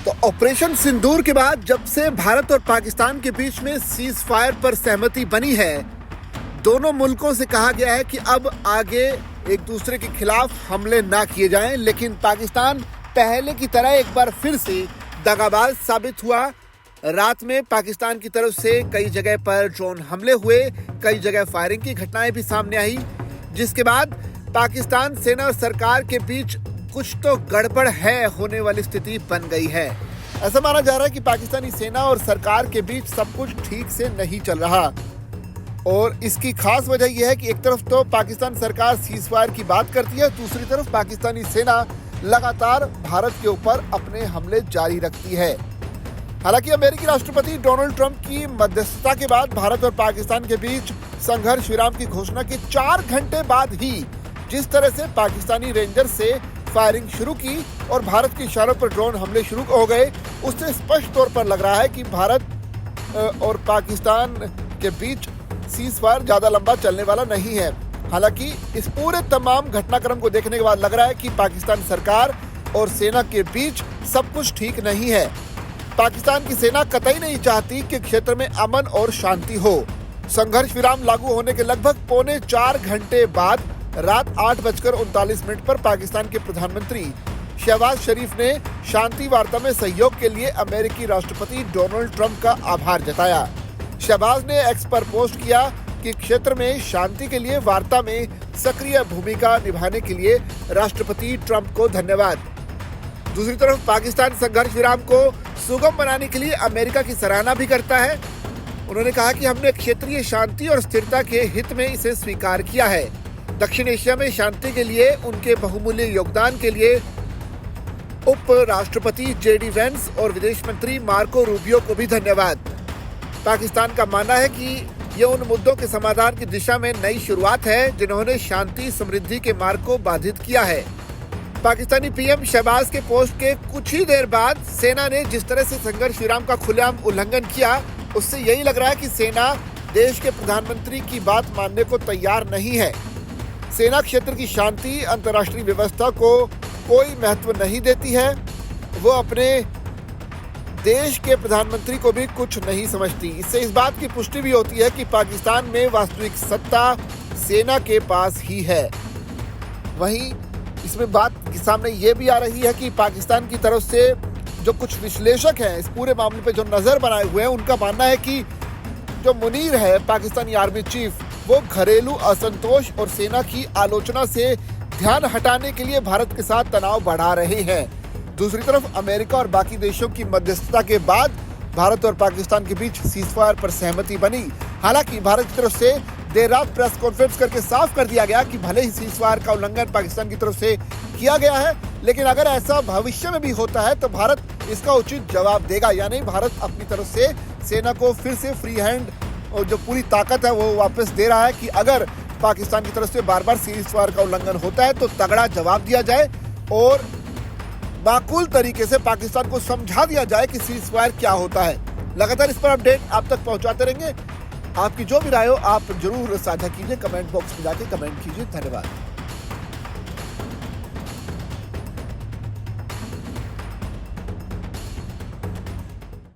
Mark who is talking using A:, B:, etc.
A: तो ऑपरेशन सिंदूर के बाद जब से भारत और पाकिस्तान के बीच में सीज फायर पर सहमति बनी है, दोनों मुल्कों से कहा गया है कि अब आगे एक दूसरे के खिलाफ हमले ना किए जाएं, लेकिन पाकिस्तान पहले की तरह एक बार फिर से दगाबाज साबित हुआ। रात में पाकिस्तान की तरफ से कई जगह पर ड्रोन हमले हुए, कई जगह फायरिंग की घटनाएं भी सामने आई, जिसके बाद पाकिस्तान सेना और सरकार के बीच कुछ तो गड़बड़ है होने वाली स्थिति बन गई है। ऐसा माना जा रहा है कि पाकिस्तानी सेना और सरकार के बीच सब कुछ ठीक से नहीं चल रहा और इसकी खास वजह यह है कि एक तरफ तो पाकिस्तान सरकार सीज फायर की बात करती है, दूसरी तरफ पाकिस्तानी सेना लगातार भारत के ऊपर अपने हमले जारी रखती है। हालांकि अमेरिकी राष्ट्रपति डोनाल्ड ट्रंप की मध्यस्थता के बाद भारत और पाकिस्तान के बीच संघर्ष विराम की घोषणा के 4 घंटे बाद ही जिस तरह से पाकिस्तानी रेंजर से फायरिंग शुरू की और भारत के इशारों पर ड्रोन हमले शुरू हो गए, उससे स्पष्ट तौर पर लग रहा है कि भारत और पाकिस्तान के बीच सीज फायर ज्यादा लंबा चलने वाला नहीं है। हालांकि इस पूरे तमाम घटनाक्रम को देखने के बाद लग रहा है कि पाकिस्तान सरकार और सेना के बीच सब कुछ ठीक नहीं है। पाकिस्तान की सेना कतई नहीं चाहती कि क्षेत्र में अमन और शांति हो। संघर्ष विराम लागू होने के लगभग 3.25 घंटे बाद रात 8:39 पर पाकिस्तान के प्रधानमंत्री शहबाज शरीफ ने शांति वार्ता में सहयोग के लिए अमेरिकी राष्ट्रपति डोनाल्ड ट्रंप का आभार जताया। शहबाज ने एक्स पर पोस्ट किया कि क्षेत्र में शांति के लिए वार्ता में सक्रिय भूमिका निभाने के लिए राष्ट्रपति ट्रंप को धन्यवाद। दूसरी तरफ पाकिस्तान संघर्ष विराम को सुगम बनाने के लिए अमेरिका की सराहना भी करता है। उन्होंने कहा कि हमने क्षेत्रीय शांति और स्थिरता के हित में इसे स्वीकार किया है। दक्षिण एशिया में शांति के लिए उनके बहुमूल्य योगदान के लिए उप राष्ट्रपति जेडी वेंस और विदेश मंत्री मार्को रूबियो को भी धन्यवाद। पाकिस्तान का मानना है कि ये उन मुद्दों के समाधान की दिशा में नई शुरुआत है जिन्होंने शांति समृद्धि के मार्ग को बाधित किया है। पाकिस्तानी पीएम शहबाज के पोस्ट के कुछ ही देर बाद सेना ने जिस तरह से संघर्ष विराम का खुलेआम उल्लंघन किया, उससे यही लग रहा है कि सेना देश के प्रधानमंत्री की बात मानने को तैयार नहीं है। सेना क्षेत्र की शांति, अंतर्राष्ट्रीय व्यवस्था को कोई महत्व नहीं देती है। वो अपने देश के प्रधानमंत्री को भी कुछ नहीं समझती। इससे इस बात की पुष्टि भी होती है कि पाकिस्तान में वास्तविक सत्ता सेना के पास ही है। वहीं इसमें बात सामने ये भी आ रही है कि पाकिस्तान की तरफ से जो कुछ विश्लेषक हैं इस पूरे मामले पे जो नजर बनाए हुए हैं, उनका मानना है कि जो मुनीर है पाकिस्तानी आर्मी चीफ, वो घरेलू असंतोष और सेना की आलोचना से ध्यान हटाने के लिए भारत के साथ तनाव बढ़ा रहे हैं। दूसरी तरफ अमेरिका और बाकी देशों की मध्यस्थता के बाद भारत और पाकिस्तान के बीच सीज फायर पर सहमति बनी। हालांकि भारत की तरफ से देर रात प्रेस कॉन्फ्रेंस करके साफ कर दिया गया कि भले ही सीज फायर का उल्लंघन पाकिस्तान की तरफ से किया गया है, लेकिन अगर ऐसा भविष्य में भी होता है तो भारत इसका उचित जवाब देगा। यानी भारत अपनी तरफ से सेना को फिर से फ्री हैंड और जो पूरी ताकत है वो वापस दे रहा है कि अगर पाकिस्तान की तरफ से बार बार सीज फायर का उल्लंघन होता है तो तगड़ा जवाब दिया जाए और माकूल तरीके से पाकिस्तान को समझा दिया जाए कि सीज फायर क्या होता है। लगातार इस पर अपडेट आप तक पहुंचाते रहेंगे। आपकी जो भी राय हो आप जरूर साझा कीजिए, कमेंट बॉक्स में जाके कमेंट कीजिए। धन्यवाद।